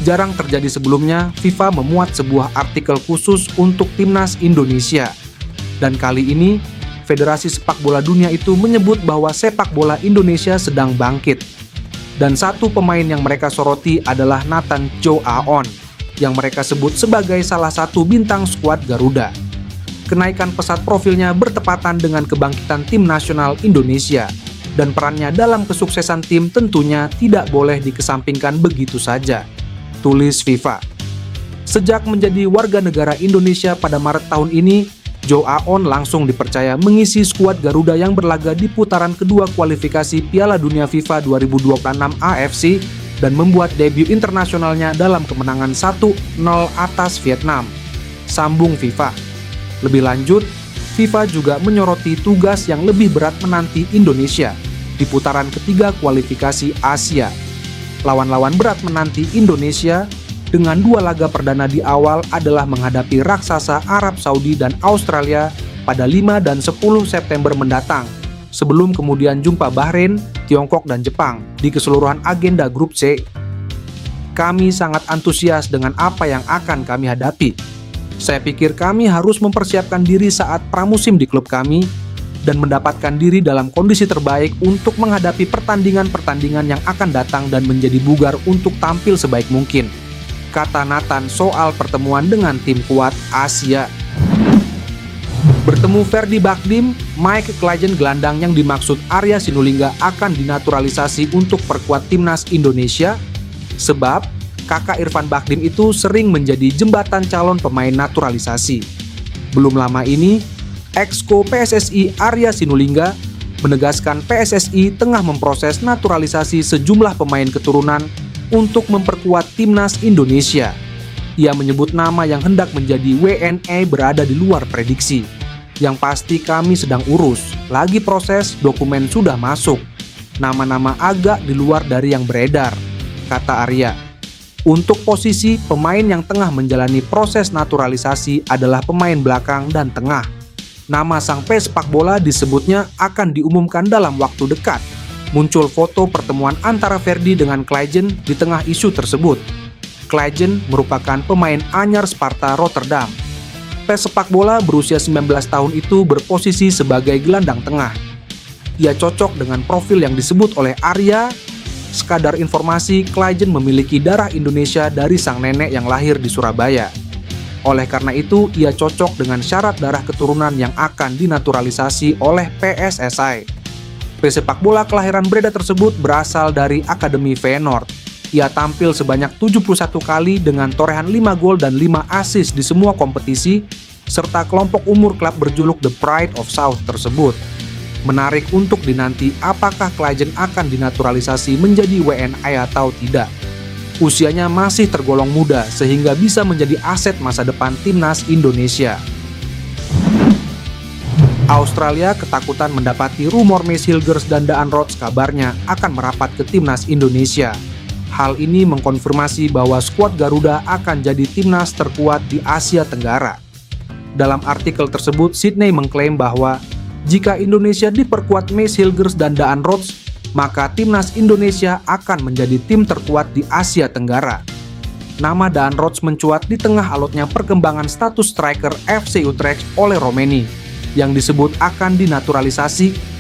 Jarang terjadi sebelumnya, FIFA memuat sebuah artikel khusus untuk timnas Indonesia. Dan kali ini, Federasi Sepak Bola Dunia itu menyebut bahwa sepak bola Indonesia sedang bangkit. Dan satu pemain yang mereka soroti adalah Nathan Chow Aon, yang mereka sebut sebagai salah satu bintang skuad Garuda. Kenaikan pesat profilnya bertepatan dengan kebangkitan tim nasional Indonesia, dan perannya dalam kesuksesan tim tentunya tidak boleh dikesampingkan begitu saja, tulis FIFA. Sejak menjadi warga negara Indonesia pada Maret tahun ini, Chow Aon langsung dipercaya mengisi skuad Garuda yang berlaga di putaran kedua kualifikasi Piala Dunia FIFA 2026 AFC dan membuat debut internasionalnya dalam kemenangan 1-0 atas Vietnam, sambung FIFA. Lebih lanjut, FIFA juga menyoroti tugas yang lebih berat menanti Indonesia di putaran ketiga kualifikasi Asia. Lawan-lawan berat menanti Indonesia dengan dua laga perdana di awal adalah menghadapi raksasa Arab Saudi dan Australia pada 5 dan 10 September mendatang, sebelum kemudian jumpa Bahrain, Tiongkok, dan Jepang di keseluruhan agenda grup C. Kami sangat antusias dengan apa yang akan kami hadapi. Saya pikir kami harus mempersiapkan diri saat pramusim di klub kami dan mendapatkan diri dalam kondisi terbaik untuk menghadapi pertandingan-pertandingan yang akan datang dan menjadi bugar untuk tampil sebaik mungkin, kata Nathan soal pertemuan dengan tim kuat Asia. Bertemu Ferdy Bakdim, Mike Claijen gelandang yang dimaksud Arya Sinulinga akan dinaturalisasi untuk perkuat timnas Indonesia, sebab kakak Irfan Bakdim itu sering menjadi jembatan calon pemain naturalisasi. Belum lama ini, Exco PSSI Arya Sinulinga menegaskan PSSI tengah memproses naturalisasi sejumlah pemain keturunan untuk memperkuat timnas Indonesia. Ia menyebut nama yang hendak menjadi WNA berada di luar prediksi. Yang pasti kami sedang urus, lagi proses, dokumen sudah masuk. Nama-nama agak di luar dari yang beredar, kata Arya. Untuk posisi, pemain yang tengah menjalani proses naturalisasi adalah pemain belakang dan tengah. Nama sang pesepak bola disebutnya akan diumumkan dalam waktu dekat. Muncul foto pertemuan antara Ferdy dengan Claijen di tengah isu tersebut. Claijen merupakan pemain anyar Sparta Rotterdam. Pesepak bola berusia 19 tahun itu berposisi sebagai gelandang tengah. Ia cocok dengan profil yang disebut oleh Arya. Sekadar informasi, Claijen memiliki darah Indonesia dari sang nenek yang lahir di Surabaya. Oleh karena itu, ia cocok dengan syarat darah keturunan yang akan dinaturalisasi oleh PSSI. Pesepak bola kelahiran Breda tersebut berasal dari Akademi Feyenoord. Ia tampil sebanyak 71 kali dengan torehan 5 gol dan 5 assist di semua kompetisi, serta kelompok umur klub berjuluk The Pride of South tersebut. Menarik untuk dinanti apakah Claijen akan dinaturalisasi menjadi WNA atau tidak. Usianya masih tergolong muda sehingga bisa menjadi aset masa depan timnas Indonesia. Australia ketakutan mendapati rumor Mace Hilgers dan Daan Rots kabarnya akan merapat ke timnas Indonesia. Hal ini mengkonfirmasi bahwa skuad Garuda akan jadi timnas terkuat di Asia Tenggara. Dalam artikel tersebut, Sydney mengklaim bahwa jika Indonesia diperkuat Mace Hilgers dan Daan Rots, maka timnas Indonesia akan menjadi tim terkuat di Asia Tenggara. Nama Daan Rots mencuat di tengah alotnya perkembangan status striker FC Utrecht oleh Romeni, yang disebut akan dinaturalisasi.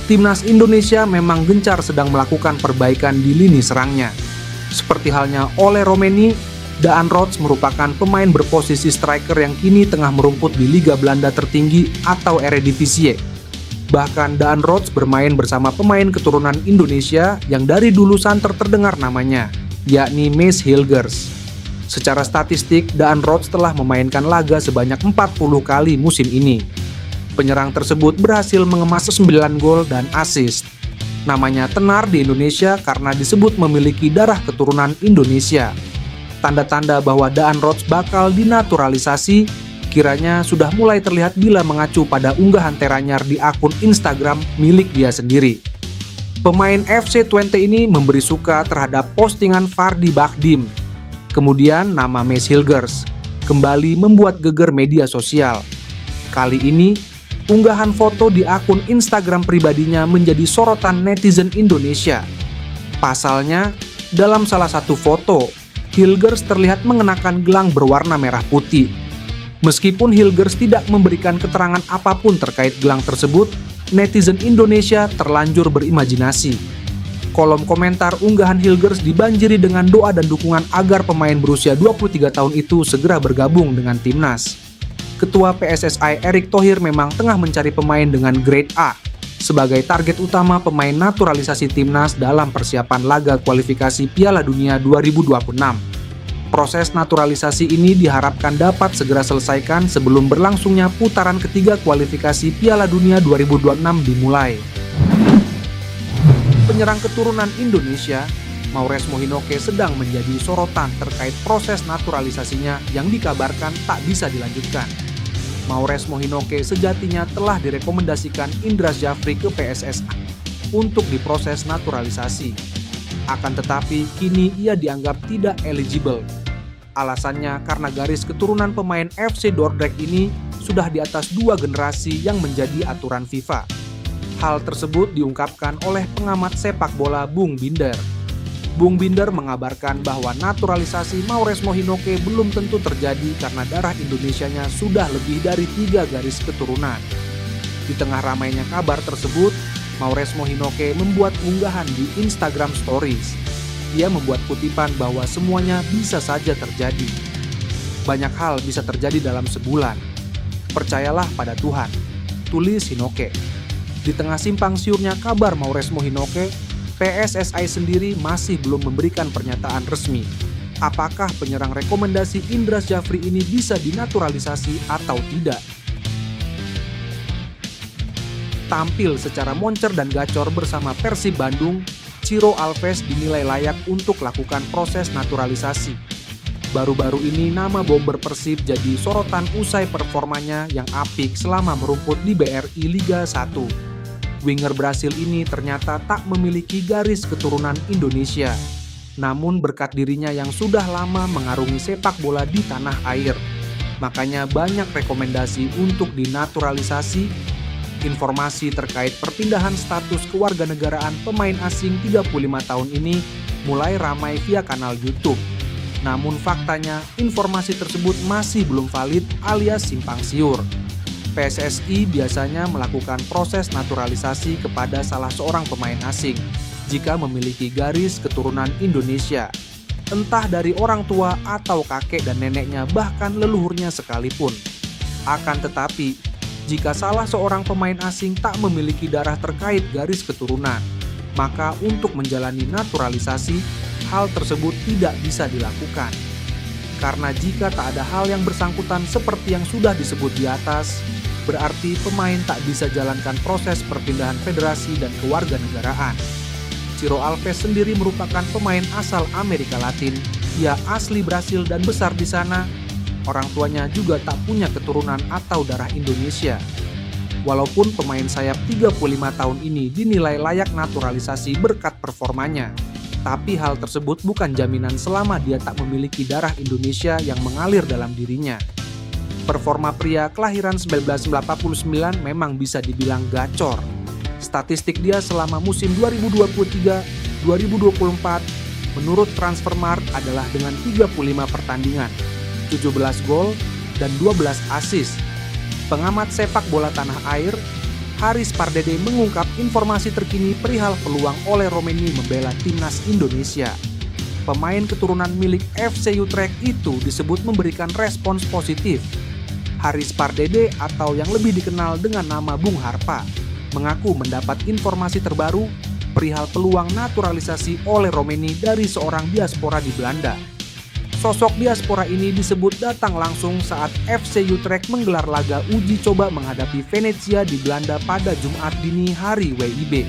Timnas Indonesia memang gencar sedang melakukan perbaikan di lini serangnya. Seperti halnya oleh Romeni, Daan Rots merupakan pemain berposisi striker yang kini tengah merumput di Liga Belanda tertinggi atau Eredivisie. Bahkan Daan Rots bermain bersama pemain keturunan Indonesia yang dari dulu santer terdengar namanya, yakni Mace Hilgers. Secara statistik, Daan Rots telah memainkan laga sebanyak 40 kali musim ini. Penyerang tersebut berhasil mengemas 9 gol dan assist. Namanya tenar di Indonesia karena disebut memiliki darah keturunan Indonesia. Tanda-tanda bahwa Daan Rots bakal dinaturalisasi kiranya sudah mulai terlihat bila mengacu pada unggahan teranyar di akun Instagram milik dia sendiri. Pemain FC Twente ini memberi suka terhadap postingan Ferdy Bakdim. Kemudian nama Mace Hilgers kembali membuat geger media sosial. Kali ini, unggahan foto di akun Instagram pribadinya menjadi sorotan netizen Indonesia. Pasalnya, dalam salah satu foto, Hilgers terlihat mengenakan gelang berwarna merah putih. Meskipun Hilgers tidak memberikan keterangan apapun terkait gelang tersebut, netizen Indonesia terlanjur berimajinasi. Kolom komentar unggahan Hilgers dibanjiri dengan doa dan dukungan agar pemain berusia 23 tahun itu segera bergabung dengan timnas. Ketua PSSI Erick Thohir memang tengah mencari pemain dengan grade A sebagai target utama pemain naturalisasi timnas dalam persiapan laga kualifikasi Piala Dunia 2026. Proses naturalisasi ini diharapkan dapat segera selesaikan sebelum berlangsungnya putaran ketiga kualifikasi Piala Dunia 2026 dimulai. Penyerang keturunan Indonesia, Maures Mohynoke sedang menjadi sorotan terkait proses naturalisasinya yang dikabarkan tak bisa dilanjutkan. Maures Mohynoke sejatinya telah direkomendasikan Indra Syafri ke PSSI untuk diproses naturalisasi. Akan tetapi, kini ia dianggap tidak eligible. Alasannya karena garis keturunan pemain FC Dordrecht ini sudah di atas 2 generasi yang menjadi aturan FIFA. Hal tersebut diungkapkan oleh pengamat sepak bola Bung Binder. Bung Binder mengabarkan bahwa naturalisasi Maures Mohynoke belum tentu terjadi karena darah Indonesianya sudah lebih dari 3 garis keturunan. Di tengah ramainya kabar tersebut, Maures Mohynoke membuat unggahan di Instagram Stories. Dia membuat kutipan bahwa semuanya bisa saja terjadi. Banyak hal bisa terjadi dalam sebulan. Percayalah pada Tuhan, tulis Hinoke. Di tengah simpang siurnya kabar Maures Mohynoke, PSSI sendiri masih belum memberikan pernyataan resmi. Apakah penyerang rekomendasi Indra Syafri ini bisa dinaturalisasi atau tidak? Tampil secara moncer dan gacor bersama Persib Bandung, Ciro Alves dinilai layak untuk lakukan proses naturalisasi. Baru-baru ini nama bomber Persib jadi sorotan usai performanya yang apik selama merumput di BRI Liga 1. Winger Brasil ini ternyata tak memiliki garis keturunan Indonesia. Namun berkat dirinya yang sudah lama mengarungi sepak bola di tanah air, makanya banyak rekomendasi untuk dinaturalisasi. Informasi terkait perpindahan status kewarganegaraan pemain asing 35 tahun ini mulai ramai via kanal YouTube. Namun faktanya informasi tersebut masih belum valid alias simpang siur. PSSI biasanya melakukan proses naturalisasi kepada salah seorang pemain asing jika memiliki garis keturunan Indonesia, entah dari orang tua atau kakek dan neneknya bahkan leluhurnya sekalipun. Akan tetapi, jika salah seorang pemain asing tak memiliki darah terkait garis keturunan, maka untuk menjalani naturalisasi, hal tersebut tidak bisa dilakukan. Karena jika tak ada hal yang bersangkutan seperti yang sudah disebut di atas, berarti pemain tak bisa jalankan proses perpindahan federasi dan kewarganegaraan. Ciro Alves sendiri merupakan pemain asal Amerika Latin. Ia asli Brasil dan besar di sana. Orang tuanya juga tak punya keturunan atau darah Indonesia. Walaupun pemain sayap 35 tahun ini dinilai layak naturalisasi berkat performanya, tapi hal tersebut bukan jaminan selama dia tak memiliki darah Indonesia yang mengalir dalam dirinya. Performa pria kelahiran 1989 memang bisa dibilang gacor. Statistik dia selama musim 2023-2024 menurut Transfermarkt adalah dengan 35 pertandingan, 17 gol, dan 12 assist. Pengamat sepak bola tanah air, Haris Pardede mengungkap informasi terkini perihal peluang Ole Romeni membela timnas Indonesia. Pemain keturunan milik FC Utrecht itu disebut memberikan respons positif. Haris Pardede atau yang lebih dikenal dengan nama Bung Harpa mengaku mendapat informasi terbaru perihal peluang naturalisasi Ole Romeni dari seorang diaspora di Belanda. Sosok diaspora ini disebut datang langsung saat FC Utrecht menggelar laga uji coba menghadapi Venezia di Belanda pada Jumat dini hari WIB.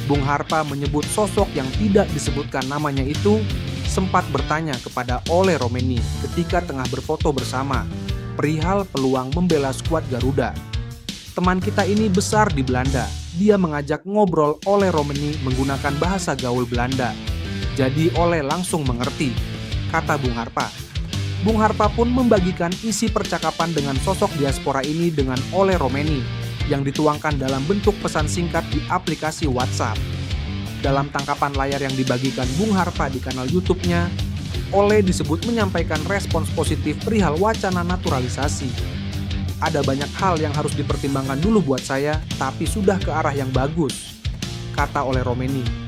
Bung Harpa menyebut sosok yang tidak disebutkan namanya itu sempat bertanya kepada Ole Romeni ketika tengah berfoto bersama perihal peluang membela skuad Garuda. Teman kita ini besar di Belanda. Dia mengajak ngobrol Ole Romeni menggunakan bahasa gaul Belanda. Jadi Ole langsung mengerti, kata Bung Harpa. Bung Harpa pun membagikan isi percakapan dengan sosok diaspora ini dengan Ole Romeni yang dituangkan dalam bentuk pesan singkat di aplikasi WhatsApp. Dalam tangkapan layar yang dibagikan Bung Harpa di kanal YouTube-nya, Ole disebut menyampaikan respons positif perihal wacana naturalisasi. Ada banyak hal yang harus dipertimbangkan dulu buat saya, tapi sudah ke arah yang bagus, kata Ole Roumanie.